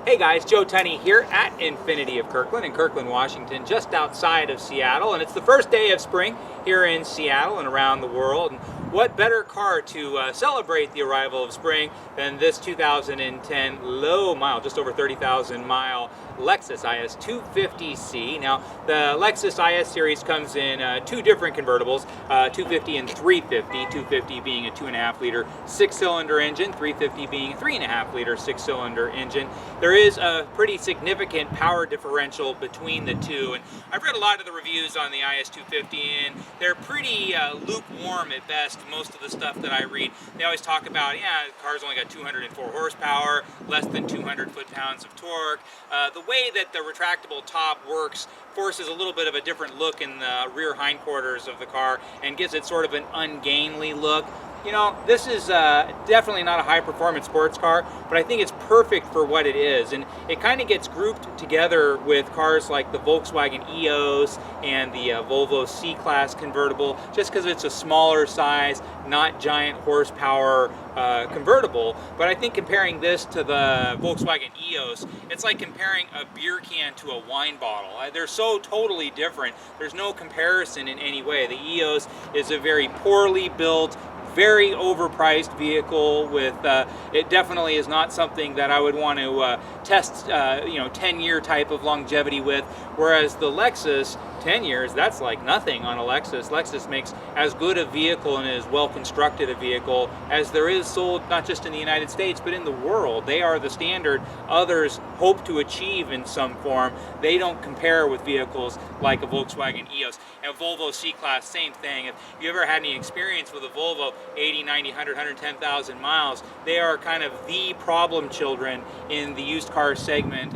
Hey guys, Joe Tunney here at Infiniti of Kirkland in Kirkland, Washington, just outside of Seattle. And it's the first day of spring here in Seattle and around the world. And what better car to celebrate the arrival of spring than this 2010 low mile, just over 30,000 mile Lexus IS250C. Now, the Lexus IS series comes in two different convertibles, 250 and 350, 250 being a 2.5 liter 6-cylinder engine, 350 being a 3.5 liter 6-cylinder engine. There is a pretty significant power differential between the two, and I've read a lot of the reviews on the IS250 and they're pretty lukewarm at best. Most of the stuff that I read, they always talk about, yeah, the car's only got 204 horsepower, less than 200 foot-pounds of torque. The way that the retractable top works forces a little bit of a different look in the rear hindquarters of the car and gives it sort of an ungainly look. You know, this is definitely not a high-performance sports car, but I think it's perfect for what it is. And it kind of gets grouped together with cars like the Volkswagen EOS and the Volvo C-Class convertible, just because it's a smaller size, not giant horsepower convertible. But I think comparing this to the Volkswagen EOS, it's like comparing a beer can to a wine bottle. They're so totally different. There's no comparison in any way. The EOS is a very poorly built, very overpriced vehicle with, it definitely is not something that I would want to test, 10-year type of longevity with, whereas the Lexus, 10 years, that's like nothing on a Lexus. Lexus makes as good a vehicle and as well constructed a vehicle as there is sold, not just in the United States, but in the world. They are the standard others hope to achieve in some form. They don't compare with vehicles like a Volkswagen EOS. And Volvo C-Class, same thing. If you ever had any experience with a Volvo, 80, 90, 100, 110,000 miles, they are kind of the problem children in the used car segment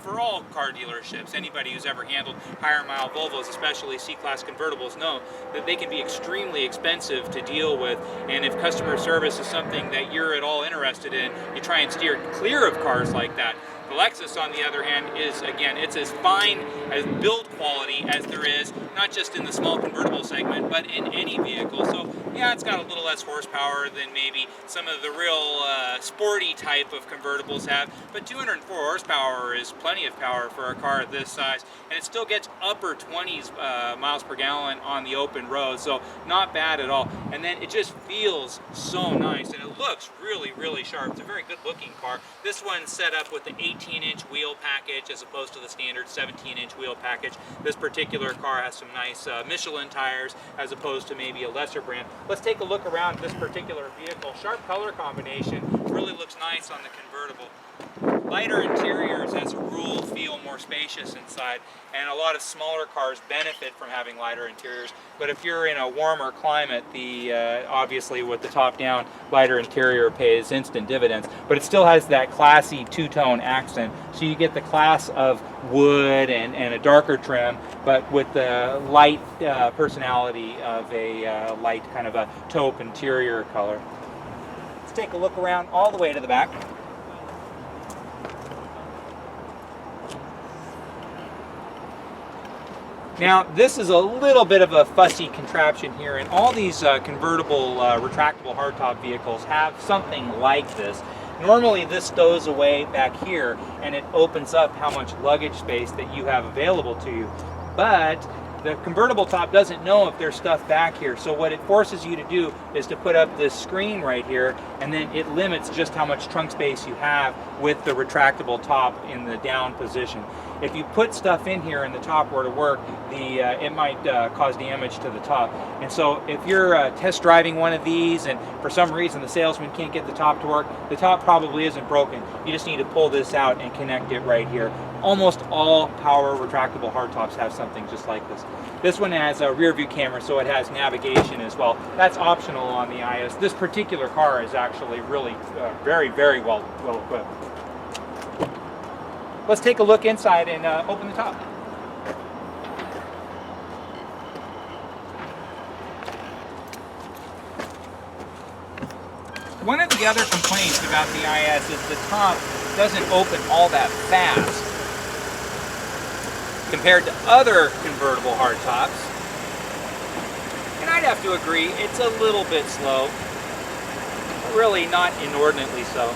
for all car dealerships. Anybody who's ever handled higher mile Volvos, especially C-Class convertibles, know that they can be extremely expensive to deal with. And if customer service is something that you're at all interested in, you try and steer clear of cars like that. The Lexus, on the other hand, is, again, it's as fine as build quality as there is, not just in the small convertible segment, but in any vehicle. So, yeah, it's got a little less horsepower than maybe some of the real sporty type of convertibles have, but 204 horsepower is plenty of power for a car of this size, and it still gets upper 20s miles per gallon on the open road, so not bad at all. And then it just feels so nice, and it looks really, really sharp. It's a very good-looking car. This one's set up with the 18-inch wheel package as opposed to the standard 17-inch wheel package. This particular car has some nice Michelin tires as opposed to maybe a lesser brand. Let's take a look around this particular vehicle. Sharp color combination, really looks nice on the convertible. Lighter interiors, as a rule, feel more spacious inside, and a lot of smaller cars benefit from having lighter interiors. But if you're in a warmer climate, obviously with the top-down lighter interior pays instant dividends. But it still has that classy two-tone accent, so you get the class of wood and a darker trim, but with the light personality of a light kind of a taupe interior color. Let's take a look around all the way to the back. Now, this is a little bit of a fussy contraption here, and all these convertible, retractable hardtop vehicles have something like this. Normally, this stows away back here, and it opens up how much luggage space that you have available to you. But the convertible top doesn't know if there's stuff back here, so what it forces you to do is to put up this screen right here, and then it limits just how much trunk space you have with the retractable top in the down position. If you put stuff in here and the top were to work, it might cause damage to the top. And so if you're test driving one of these and for some reason the salesman can't get the top to work, the top probably isn't broken. You just need to pull this out and connect it right here. Almost all power retractable hardtops have something just like this. This one has a rear view camera, so it has navigation as well. That's optional on the IS. This particular car is actually really very, very well equipped. Let's take a look inside and open the top. One of the other complaints about the IS is the top doesn't open all that fast compared to other convertible hardtops. And I'd have to agree, it's a little bit slow. Really not inordinately so.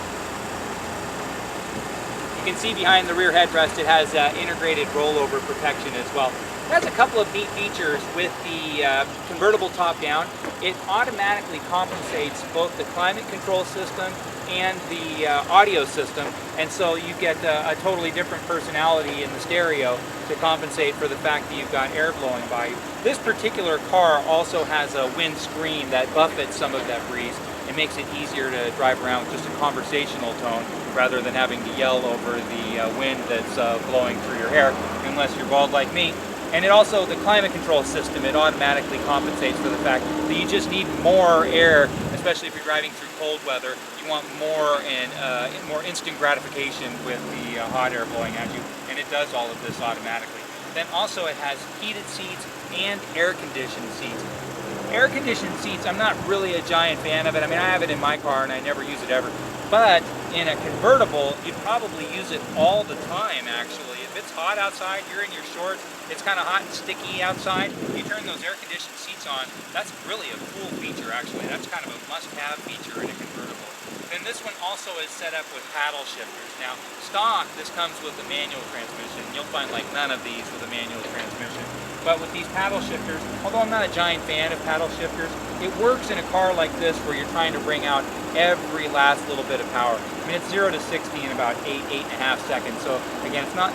You can see behind the rear headrest it has integrated rollover protection as well. It has a couple of neat features with the convertible top down. It automatically compensates both the climate control system and the audio system, and so you get a totally different personality in the stereo to compensate for the fact that you've got air blowing by you. This particular car also has a wind screen that buffets some of that breeze. It makes it easier to drive around with just a conversational tone rather than having to yell over the wind that's blowing through your hair, unless you're bald like me. And it also, the climate control system, it automatically compensates for the fact that you just need more air, especially if you're driving through cold weather. You want more and more instant gratification with the hot air blowing at you, and it does all of this automatically. Then also it has heated seats and air-conditioned seats. Air-conditioned seats, I'm not really a giant fan of it. I mean, I have it in my car and I never use it ever. But in a convertible, you'd probably use it all the time, actually. If it's hot outside, you're in your shorts, it's kind of hot and sticky outside, you turn those air-conditioned seats on, that's really a cool feature, actually. That's kind of a must-have feature in a convertible. Then this one also is set up with paddle shifters. Now, stock, this comes with a manual transmission. You'll find like none of these with a manual transmission. But with these paddle shifters, although I'm not a giant fan of paddle shifters, it works in a car like this where you're trying to bring out every last little bit of power. I mean, it's 0 to 60 in about 8.5 seconds. So again, it's not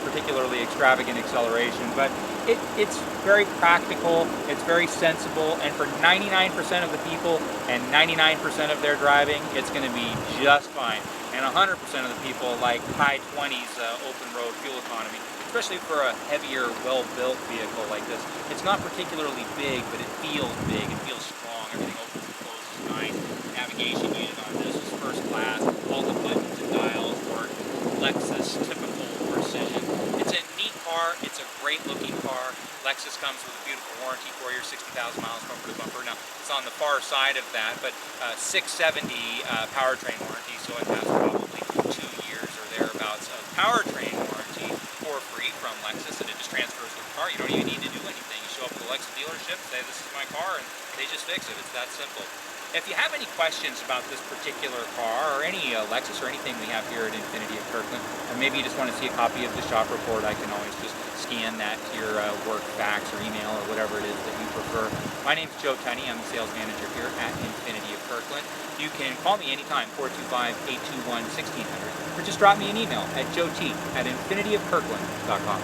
particularly extravagant acceleration, but it's very practical, it's very sensible, and for 99% of the people and 99% of their driving, it's going to be just fine. And 100% of the people like high 20s open road fuel economy, especially for a heavier, well-built vehicle like this. It's not particularly big, but it feels big, it feels strong, everything opens and closes nice. Navigation unit on this is first class, all the buttons and dials work, Lexus typical precision. It's a neat car, it's a great looking car. Lexus comes with a beautiful warranty for your 60,000 miles bumper to bumper. Now, it's on the far side of that, but 670 powertrain warranty, so it has probably 2 years or thereabouts of powertrain warranty for free from Lexus, and it just transfers with the car. You don't even need to do anything. You show up at the Lexus dealership, say this is my car, and they just fix it. It's that simple. If you have any questions about this particular car or any Lexus or anything we have here at Infiniti of Kirkland, or maybe you just want to see a copy of the shop report, I can always just scan that to your work fax or email or whatever it is that you prefer. My name's Joe Tunney. I'm the sales manager here at Infiniti of Kirkland. You can call me anytime, 425-821-1600, or just drop me an email at joet@infinitiofkirkland.com.